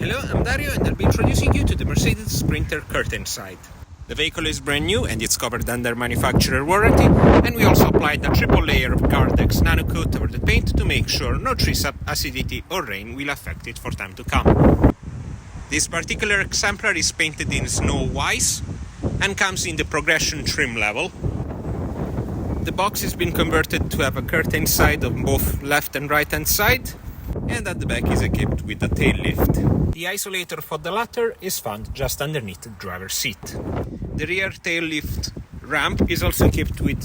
Hello, I'm Dario and I'll be introducing you to the Mercedes Sprinter curtain side. The vehicle is brand new and it's covered under manufacturer warranty, and we also applied a triple layer of Guardex nano coat over the paint to make sure no trees-up, acidity or rain will affect it for time to come. This particular exemplar is painted in Vanwise and comes in the progression trim level. The box has been converted to have a curtain side on both left and right hand side, and at the back is equipped with a tail lift. The isolator for the latter is found just underneath the driver's seat. The rear tail lift ramp is also equipped with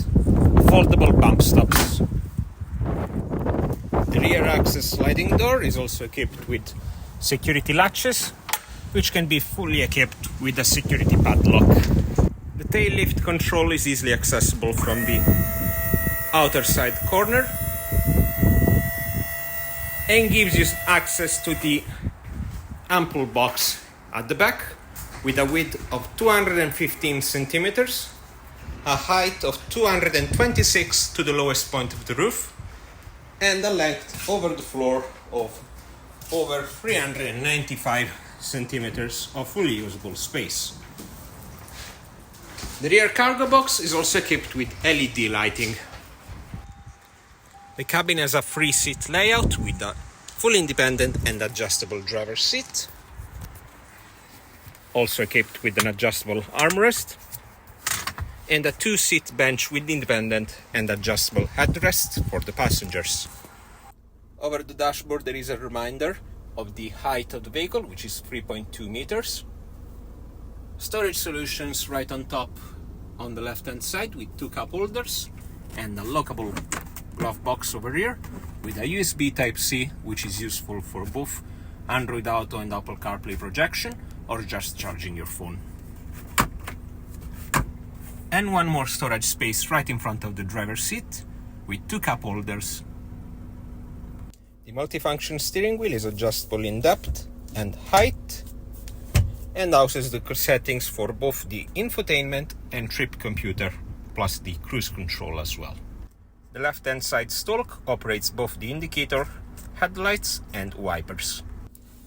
foldable bump stops. The rear access sliding door is also equipped with security latches, which can be fully equipped with a security padlock. The tail lift control is easily accessible from the outer side corner and gives you access to the ample box at the back with a width of 215 centimeters, a height of 226 to the lowest point of the roof, and a length over the floor of over 395 centimeters of fully usable space. The rear cargo box is also equipped with LED lighting. The cabin has a free seat layout with a fully independent and adjustable driver's seat, also equipped with an adjustable armrest, and a two-seat bench with independent and adjustable headrest for the passengers. Over the dashboard there is a reminder of the height of the vehicle, which is 3.2 meters. Storage solutions right on top on the left hand side with two cup holders and a lockable glove box over here with a USB Type-C, which is useful for both Android Auto and Apple CarPlay projection or just charging your phone. And one more storage space right in front of the driver's seat with two cup holders. The multifunction steering wheel is adjustable in depth and height and houses the settings for both the infotainment and trip computer, plus the cruise control as well. The left-hand side stalk operates both the indicator, headlights and wipers.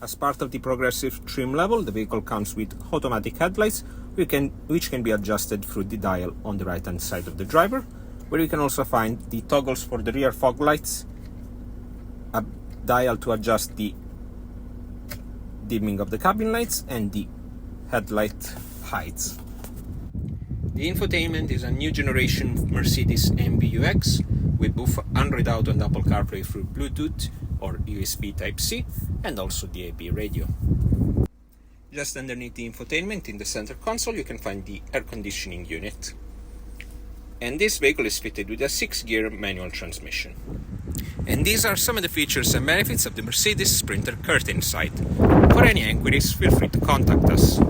As part of the progressive trim level, the vehicle comes with automatic headlights, which can be adjusted through the dial on the right-hand side of the driver, where you can also find the toggles for the rear fog lights, a dial to adjust the dimming of the cabin lights and the headlight heights. The infotainment is a new generation Mercedes MBUX with both Android Auto and Apple CarPlay through Bluetooth or USB Type-C, and also the AB radio. Just underneath the infotainment in the center console you can find the air conditioning unit. And this vehicle is fitted with a 6-gear manual transmission. And these are some of the features and benefits of the Mercedes Sprinter curtain side. For any inquiries, feel free to contact us.